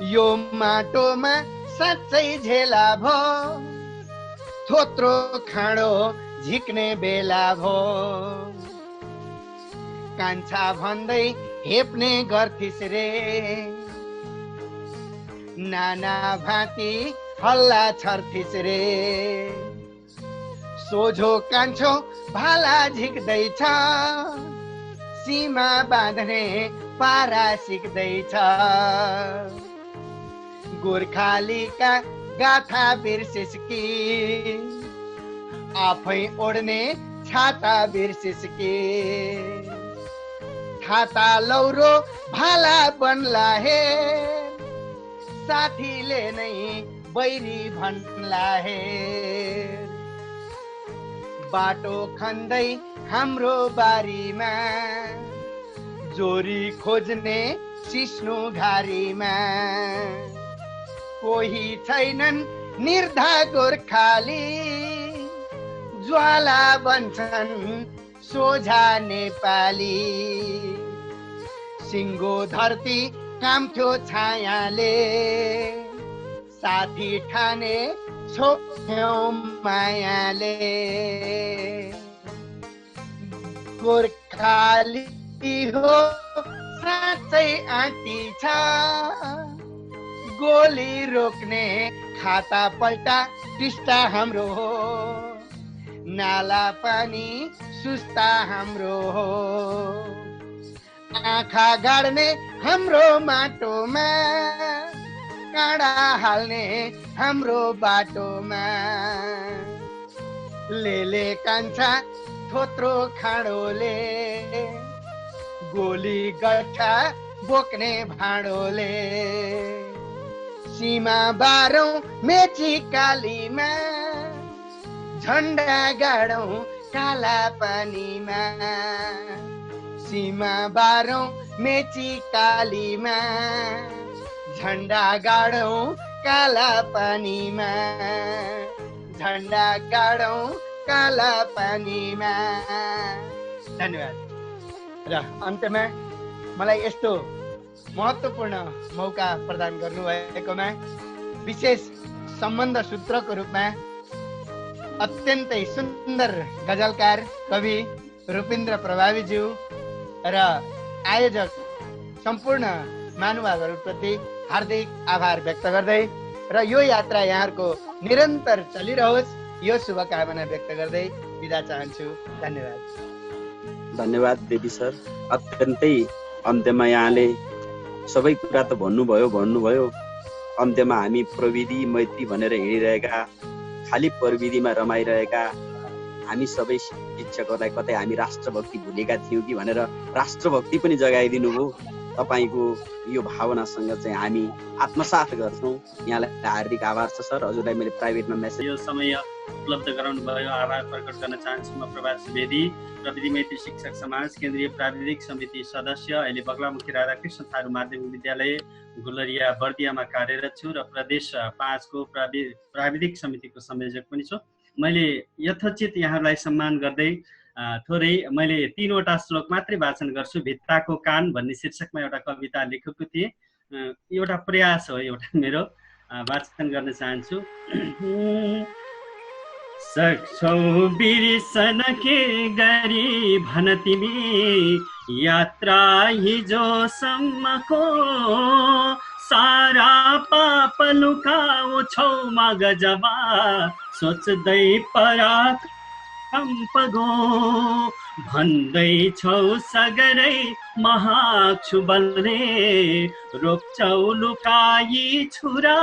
यो माटोमा साँच्चै झेला भो, थोत्रो खाँडो झिक्ने बेला भो। कान्छा भन्दै हेप्ने गर्थिस् रे, नाना भाँती हल्ला छर्थिस् रे। सोझो कान्छो भाला झिक्दैछ, सीमा बाँध्ने पारा सिक्दैछ। गोर्खालीका गाथा बिर्सिस् कि, आफै ओढ्ने छाता बिर्सिस् कि। छाता लौरो भाला बन्ला हे, साथीले नै बैरी भन्ला हे। बाटो खन्दै हाम्रो बारीमा, जोरी खोज्ने सिस्नो घारीमा। कोही छैनन् निर्धा गोर्खाली, ज्वाला बन्छन् सोझा नेपाली। सिङ्गो धरती काम्थ्यो छायाले, साथी ठाने छोप्यौं मायाले। गोर्खाली हो साँच्चै आँटी छ, गोली रोक्ने खाता पल्टा टिस्टा हाम्रो हो। नाला पानी सुस्ता हाम्रो हो, आँखा गाड्ने हाम्रो माटोमा, काँडा हाल्ने हाम्रो बाटोमा। लेले कान्छा थोत्रो खाँडोले, गोली गट्ठा बोक्ने भाँडोले। सीमा बारौँ मेची कालीमा, झन्डा गाडौँ काला पानीमा। सीमा बारौँ मेची कालीमा, झन्डा गाडौँ काला पानीमा। झन्डा गाडौँ काला पानीमा। धन्यवाद। र अन्त्यमा मलाई यस्तो महत्त्वपूर्ण मौका प्रदान गर्नुभएकोमा विशेष सम्बन्ध सूत्रको रूपमा अत्यन्तै सुन्दर गजलकार कवि रूपिन्द्र प्रभावीज्यू र आयोजक सम्पूर्ण महानुभावहरूप्रति हार्दिक आभार व्यक्त गर्दै र यो यात्रा यहाँहरूको निरन्तर चलिरहोस् यो शुभकामना व्यक्त गर्दै बिदा चाहन्छु। धन्यवाद। धन्यवाद देवी सर। अत्यन्तै अन्त्यमा यहाँले सबै कुरा त भन्नुभयो। अन्त्यमा हामी प्रविधि मैत्री भनेर हिँडिरहेका, खाली प्रविधिमा रमाइरहेका हामी सबै शिक्षकहरूलाई कतै हामी राष्ट्रभक्ति भुलेका थियौँ कि भनेर राष्ट्रभक्ति पनि जगाइदिनु भयो। तपाईँको यो भावनासँग चाहिँ हामी आत्मसात गर्छौँ। यहाँलाई हार्दिक आभार छ सर। हजुरलाई मैले प्राइभेटमा मेसेज यो समय उपलब्ध गराउनु भयो, आभार प्रकट गर्न चाहन्छु। म प्रभात सुवेदी, प्रविधि मैत्री शिक्षक समाज केन्द्रीय प्राविधिक समिति सदस्य, अहिले बगलामुखी राधाकृष्ण थारू माध्यमिक विद्यालय गुलरिया बर्दियामा कार्यरत छु र प्रदेश 5 को प्राविधिक समितिको संयोजक पनि छु। मैले यथोचित यहाँलाई सम्मान गर्दै थोरै मैले 3वटा श्लोक मात्रै वाचन गर्छु। भित्ताको कान भन्ने शीर्षकमा एउटा कविता लेखेको थिएँ। एउटा प्रयास हो, एउटा मेरो वाचन गर्न चाहन्छु। सक्छौ बिर्सन के गरी भन तिमी, यात्रा हिजोसम्मको सारा पाप लुकाउँछौ मगजमा, सोच्दै पराकम्पगो भन्दैछौ सगरै महाक्षु बलले, रोक्छौ लुकाई छुरा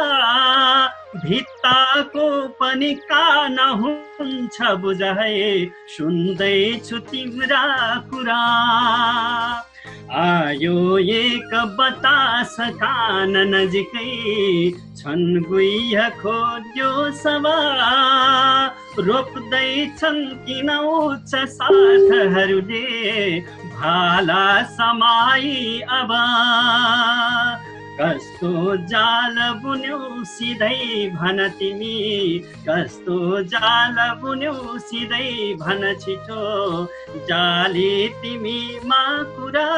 भित्ताको पनि कान हुन्छ बुझाए सुन्दैछु तिम्रा कुरा आयो एक बतास कान नजिकै छन् गुइया खोज्यो सभा रोप्दैछन् किन उच्च साथहरूले भाला समाई अब कस्तो जाल बुन्यौ सिधै भन तिमी कस्तो जाल बुन्यौ सिधै भन छिटो जाली तिमी कुरा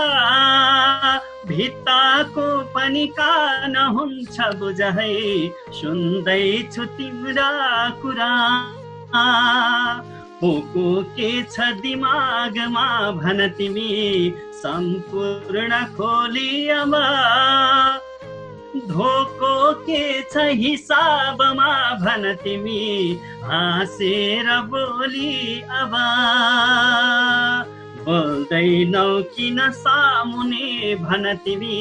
भित्ताको पनि कान हुन्छ बुझाइ सुन्दैछु तिम्रा कुरा पोको के छ दिमागमा भन तिमी सम्पूर्ण खोली अब धोको के छ हिसाबमा भन तिमी हाँसेर बोली अब बोल्दैनौ किन सामुने भन तिमी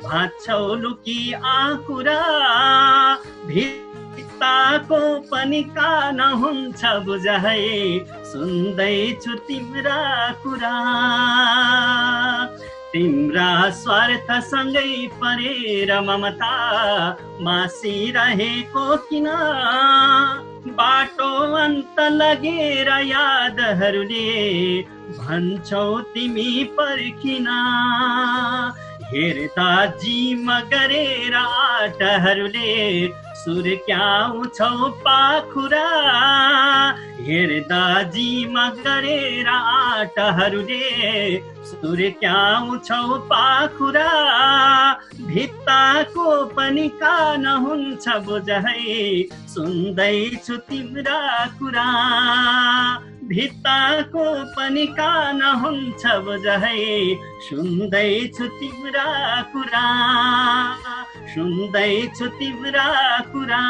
भाच्छौ लुकी आकुरा भित्ताको पनि कान हुन्छ बुझाइ सुन्दैछु तिम्रा कुरा तिम्रा स्वार्थसँगै परेर ममता मासिरहेको किन बाटो अन्त लगेर यादहरूले भन्छौ तिमी पर्खिन हेर्दा जिम गरेर आँटहरूले सुर्क्याउँछौ पाखुरा हेर्दा जिम गरेर आँटहरूले सुर्क्याउँछौ पाखुरा भित्ताको पनि कान हुन्छ बुझाइ सुन्दैछु तिम्रा कुरा भित्ताको पनि कान हुन्छ बुझाइ सुन्दैछु तिम्रा कुरा सुन्दैछु तिम्रा कुरा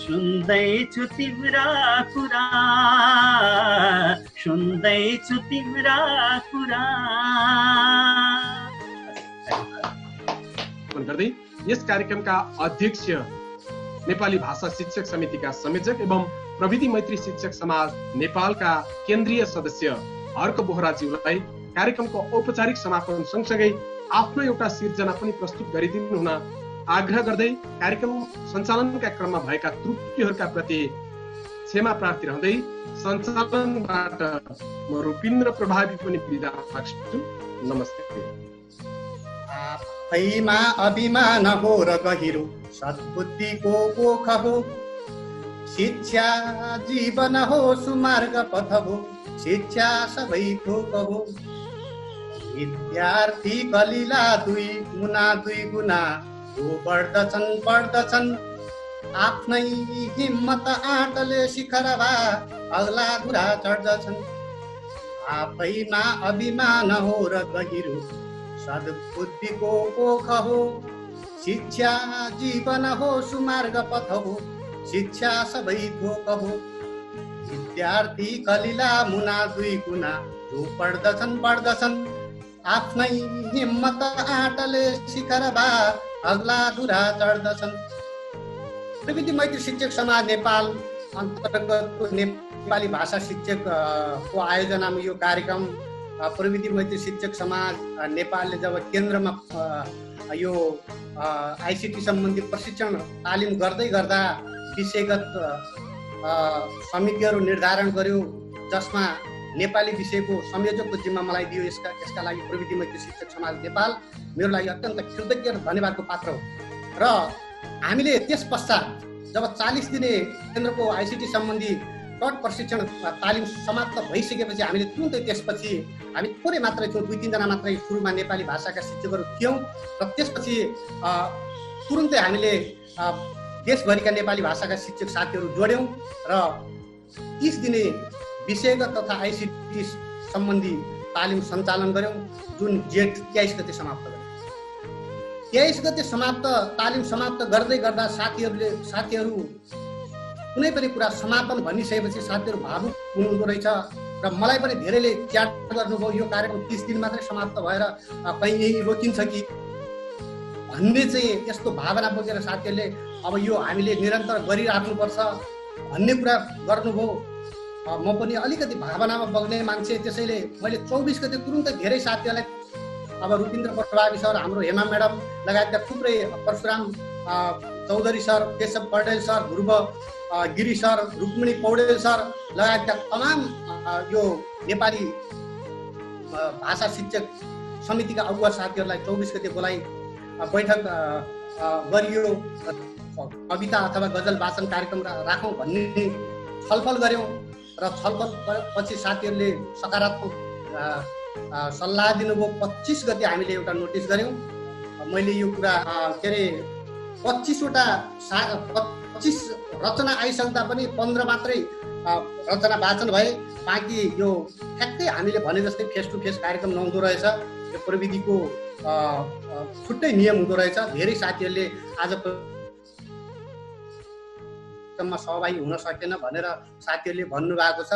सुन्दैछु तिम्रा कुरा सुन्दैछु तिम्रा कुरा गर्दै यस कार्यक्रमका अध्यक्ष नेपाली भाषा शिक्षक समितिका संयोजक एवं प्रविधि मैत्री शिक्षक समाज नेपालका केन्द्रीय सदस्य हर्क बोहराज्यूलाई कार्यक्रमको औपचारिक समापन सँगसँगै आफ्नो एउटा सिर्जना पनि प्रस्तुत गरिदिनु हुन आग्रह गर्दै कार्यक्रम सञ्चालनका क्रममा भएका त्रुटिहरूका प्रति क्षमा प्रार्थी रहँदै सञ्चालनबाट म रूपिन्द्र प्रभावी पनि बिदा माग्छु। नमस्ते। आफैमा अभिमान हो र गहिरो सद्बुद्धिको कोख हो शिक्षा जीवन हो सुमार्ग पथ हो शिक्षा सबै थोक हो विद्यार्थी कलिला दुई गुना हो पढ्दछन् आफ्नै हिम्मत आँटले शिखरभा अग्ला गुरा चढ्दछन् आफैमा अभिमान हो र गहिरो सद्बुद्धिको कोख हो शिक्षा जीवन हो सुमार्ग पथ हो शिक्षा सबै थोक हो विद्यार्थी कलिला मुना दुई गुना जो पढ्दछन् आफ्नै हिम्मत आँटले शिखरभा अग्ला धुरा चढ्दछन्। प्रविधि मैत्री शिक्षक समाज नेपाल अन्तर्गतको नेपाली भाषा शिक्षकको आयोजनामा यो कार्यक्रम प्रविधि मैत्री शिक्षक समाज नेपालले जब केन्द्रमा यो आइसिटी सम्बन्धी प्रशिक्षण तालिम गर्दै गर्दा विषयगत समितिहरू निर्धारण गर्यो जसमा नेपाली विषयको संयोजकको जिम्मा मलाई दियो। यसका लागि प्रविधि मैत्री शिक्षक समाज नेपाल मेरो लागि अत्यन्त कृतज्ञ र धन्यवादको पात्र हो। र हामीले त्यस पश्चात जब 40 दिने केन्द्रको आइसिटी सम्बन्धी तट प्रशिक्षण तालिम समाप्त भइसकेपछि हामीले तुरुन्तै त्यसपछि हामी थोरै मात्रै थियौँ 2-3 जना मात्रै सुरुमा नेपाली भाषाका शिक्षकहरू थियौँ र त्यसपछि तुरुन्तै हामीले देशभरिका नेपाली भाषाका शिक्षक साथीहरू जोड्यौँ र 30 दिने विषयगत तथा आइसिटी सम्बन्धी तालिम सञ्चालन गऱ्यौँ जुन जेठ 23 गते समाप्त गर्यौँ। 23 गते तालिम समाप्त गर्दै गर्दा साथीहरू कुनै पनि कुरा समापन भनिसकेपछि साथीहरू भावुक हुनुहुँदो रहेछ र मलाई पनि धेरैले च्याट गर्नुभयो यो कार्यक्रम 30 दिन मात्रै समाप्त भएर कहीँ यही रोकिन्छ कि भन्ने चाहिँ यस्तो भावना बोकेर साथीहरूले अब यो हामीले निरन्तर गरिराख्नुपर्छ भन्ने कुरा गर्नुभयो। म पनि अलिकति भावनामा बग्ने मान्छे, त्यसैले मैले 24 गते तुरुन्तै धेरै साथीहरूलाई अब रुपिन्द्र प्रभावी सर, हाम्रो हेमा म्याडम लगायतका थुप्रै, परशुराम चौधरी सर, केशव पौडेल सर, ध्रुव गिरी सर, रुक्मिणी पौडेल सर लगायतका तमाम यो नेपाली भाषा शिक्षक समितिका अगुवा साथीहरूलाई 24 गते बोलाइ बैठक गरियो। कविता अथवा गजल वाचन कार्यक्रम राखौँ भन्ने छलफल गऱ्यौँ र छलफल पछि साथीहरूले सकारात्मक सल्लाह दिनुभयो। 25 गते हामीले एउटा नोटिस गऱ्यौँ। मैले यो कुरा के अरे 25 रचना आइसक्दा पनि 15 मात्रै रचना वाचन भए, बाँकी यो ठ्याक्कै हामीले भने जस्तै फेस टु फेस कार्यक्रम नहुँदो रहेछ। यो प्रविधिको छुट्टै नियम हुँदो रहेछ। धेरै साथीहरूले आज सहभागी हुन सकेन भनेर साथीहरूले भन्नुभएको छ।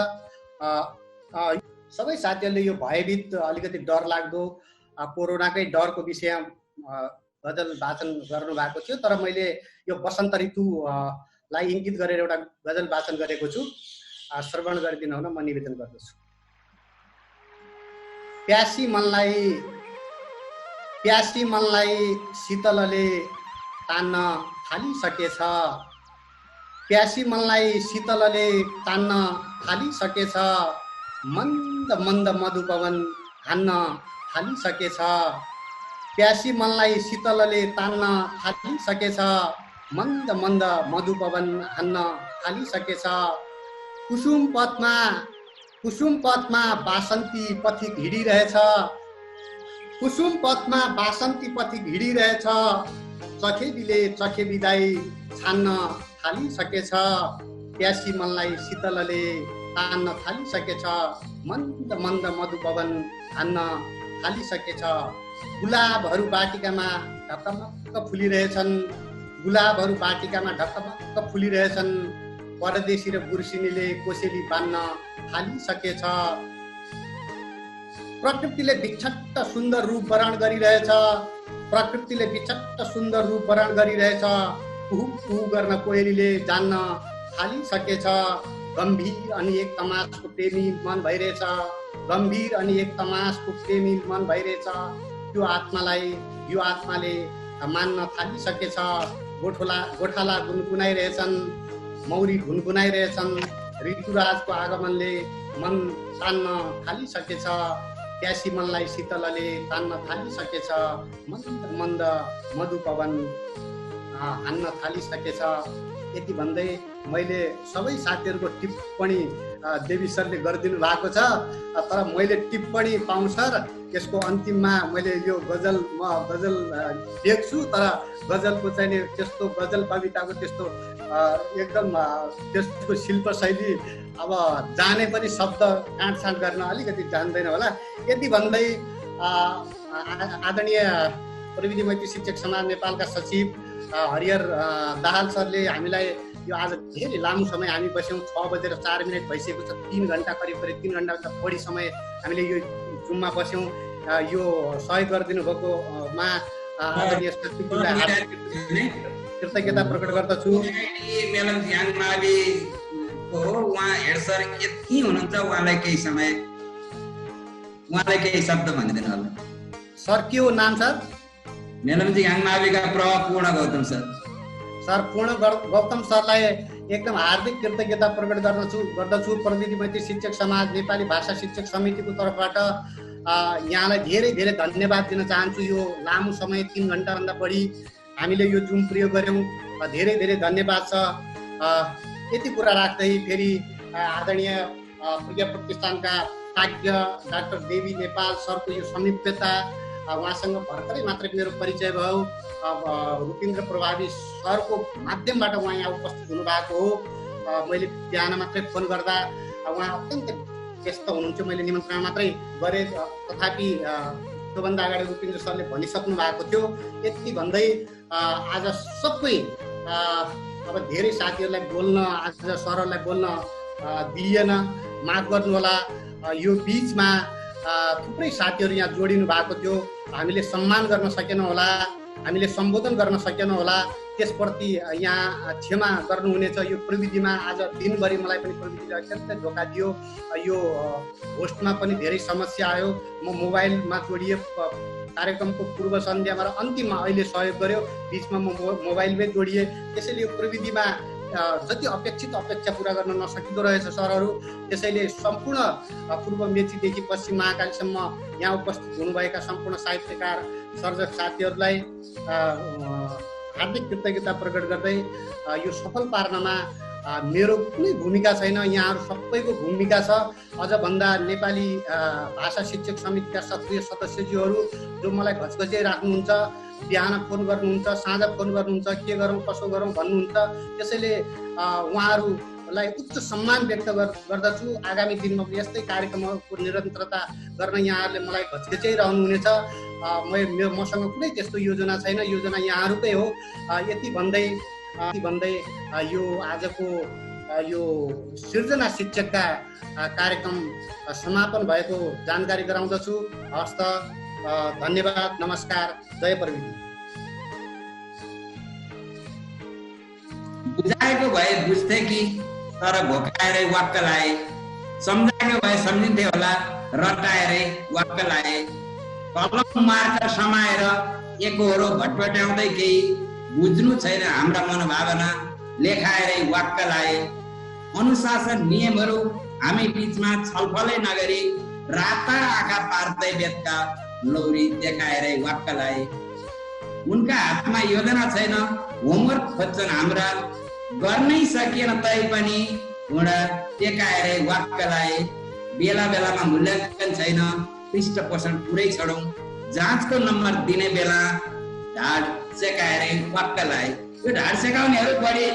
सबै साथीहरूले यो भयभीत, अलिकति डर लाग्दो कोरोनाकै डरको विषयमा गजल वाचन गर्नुभएको थियो। तर मैले यो वसन्त ऋतुलाई इङ्गित गरेर एउटा गजल वाचन गरेको छु, श्रवण गरिदिनु हुन म निवेदन गर्दछु। प्यासी मनलाई शीतलले तान्न थालिसकेछ, प्यासी मनलाई शीतलले तान्न थालिसकेछ, मन्द मन्द मधुपवन हान्न थालिसकेछ, प्यासी मनलाई शीतलले तान्न थालिसकेछ, मन्द मन्द मधुपवन हान्न थालिसकेछ, कुसुम पथमा बासन्ती पथिक हिँडिरहेछ, कुसुम पथमा बासन्ती पथिक हिँडिरहेछ, चखेबीले चखेबिदाई छान्न थालिसकेछ, प्यासी मनलाई शीतलले तान्न थालिसकेछ, मन्द मन्द मधुपवन हान्न थालिसकेछ, गुलाबहरू बाटिकामा ढकमक्क फुलिरहेछन्, गुलाबहरू बाटिकामा ढकमक्क फुलिरहेछन्, परदेशी र गुर्सिनीले कोसेली बान्न थालिसकेछ, प्रकृतिले विक्षट्ट सुन्दर रूप वरण गरिरहेछ, प्रकृतिले विक्षट्ट सुन्दर रूप वरण गरिरहेछ, कुहु कुहु गर्न कोयलीले जान्न थालिसकेछ, गम्भीर अनि एक तमासको प्रेमी मन भइरहेछ, गम्भीर अनि एक तमासको प्रेमी मन भइरहेछ, यो आत्माले मान्न थालिसकेछ, गोठाला गुनगुनाइरहेछन्, मौरी गुनगुनाइरहेछन्, ऋतुराजको आगमनले मन तान्न थालिसकेछ, प्यासी मनलाई शीतलले तान्न थालिसकेछ, मन्द मन्द मधुपवन हान्न थालिसकेछ। यति भन्दै मैले सबै साथीहरूको टिप्पणी देवी सरले गरिदिनु भएको छ। तर मैले टिप्पणी पाउँ सर, यसको अन्तिममा मैले यो गजल देख्छु, तर गजलको चाहिँ त्यस्तो गजल कविताको त्यस्तो एकदम त्यसको शिल्प शैली अब जाने पनि शब्द काँडछाँड गर्न अलिकति जान्दैन होला। यति भन्दै आदरणीय प्रविधि मैत्री शिक्षक समाज नेपालका सचिव हरिहर दाहाल सरले हामीलाई यो आज धेरै लामो समय हामी बस्यौँ, 6:04 भइसकेको छ, 3 घन्टा करिब 3 घन्टाभन्दा बढी समय हामीले यो जुममा बस्यौँ। यो सहयोग गरिदिनु भएकोमा आदरणीय सचिवलाई कृतज्ञता प्रकट गर्दछु। मेलम ज्ञान माविको उहाँ हेड सर यति हुनुहुन्छ, उहाँलाई केही शब्द भनिदिनु होला। सर के हो नाम सर? मेलमजी याङमाविका प्रभाव पूर्ण गौतम सर। सर पूर्ण गौतम सरलाई एकदम हार्दिक कृतज्ञता प्रकट गर्दछु। प्रविधि मैत्री शिक्षक समाज नेपाली भाषा शिक्षक समितिको तर्फबाट यहाँलाई धेरै धेरै धन्यवाद दिन चाहन्छु। यो लामो समय 3 घन्टाभन्दा बढी हामीले यो जुम प्रयोग गऱ्यौँ, धेरै धेरै धन्यवाद छ। यति कुरा राख्दै फेरि आदरणीय प्रज्ञा प्रतिष्ठानका प्राज्ञ डाक्टर देवी नेपाल सरको यो समीपता, उहाँसँग भर्खरै मात्रै मेरो परिचय भयो। रुपिन्द्र प्रभावी सरको माध्यमबाट उहाँ यहाँ उपस्थित हुनुभएको हो। मैले बिहान मात्रै फोन गर्दा उहाँ अत्यन्तै व्यस्त हुनुहुन्थ्यो, मैले निमन्त्रणा मात्रै गरेँ, तथापि त्योभन्दा अगाडि रुपिन्द्र सरले भनिसक्नु भएको थियो। यति भन्दै आज सबै अब धेरै साथीहरूलाई बोल्न, आज सरहरूलाई बोल्न दिइएन, माफ गर्नुहोला। यो बिचमा थुप्रै साथीहरू यहाँ जोडिनु भएको थियो, हामीले सम्मान गर्न सकेनौँ होला। हामीले सम्बोधन गर्न सकेनौँ होला, त्यसप्रति यहाँ क्षमा गर्नुहुनेछ। यो प्रविधिमा आज दिनभरि मलाई पनि प्रविधिले अत्यन्तै धोका दियो। यो होस्टमा पनि धेरै समस्या आयो। म मोबाइलमा जोडिए, कार्यक्रमको पूर्व सन्ध्यामा र अन्तिममा अहिले सहयोग गर्यो, बिचमा म मोबाइलमै जोडिए। त्यसैले यो प्रविधिमा जति अपेक्षित अपेक्षा पुरा गर्न नसकिँदो रहेछ सरहरू। त्यसैले सम्पूर्ण पूर्व मेचीदेखि पश्चिम महाकालीसम्म यहाँ उपस्थित हुनुभएका सम्पूर्ण साहित्यकार सर्जक साथीहरूलाई हार्दिक कृतज्ञता प्रकट गर्दै यो सफल पार्नमा मेरो कुनै भूमिका छैन, यहाँहरू सबैको भूमिका छ। अझ भन्दा नेपाली भाषा शिक्षक समितिका सक्रिय सदस्यज्यूहरू जो मलाई घचघचाइ राख्नुहुन्छ, बिहान फोन गर्नुहुन्छ, साँझ फोन गर्नुहुन्छ, के गरौँ कसो गरौँ भन्नुहुन्छ। त्यसैले उहाँहरूलाई उच्च सम्मान व्यक्त गर्दछु। आगामी दिनमा पनि यस्तै कार्यक्रमहरूको निरन्तरता गर्न यहाँहरूले मलाई घचघचाइरहनुहुनेछ। मसँग कुनै त्यस्तो योजना छैन, योजना यहाँहरूकै हो। यति भन्दै यो आजको यो सृजना शिक्षकका कार्यक्रम समापन भएको जानकारी गराउँदछु। हस्त, धन्यवाद, नमस्कार, जय प्रविधि। बुझाएको भए बुझ्थे कि, तर भोकाएरै वाक्क लाए। सम्झाएको भए सम्झिन्थे होला, रटाएरै वाक्क लाए। कलम मार्कर समाएर एकहोरो भटभट्याउँदै केही बुझ्नु छैन हाम्रा मनोभावना, लेखाएरै वाक्क लाए। अनुशासन नियमहरू हामी बीचमा छलफलै नगरी राता आँखा पार्दै बेतका लौरी देखाएरै वाक्क लाए। उनका हातमा योजना छैन, होमवर्क खोज्छन् हाम्रा, गर्नै सकिएन तै पनि हुँडा टेकाएरै वाक्क लाए। बेला बेलामा मूल्याङ्कन छैन, पृष्ठ पोषण पुरै छोडौँ, जाँचको नम्बर दिने बेला ढाड सेकाएरै वाक्क लाए। यो ढाड सेकाउनेहरू बढी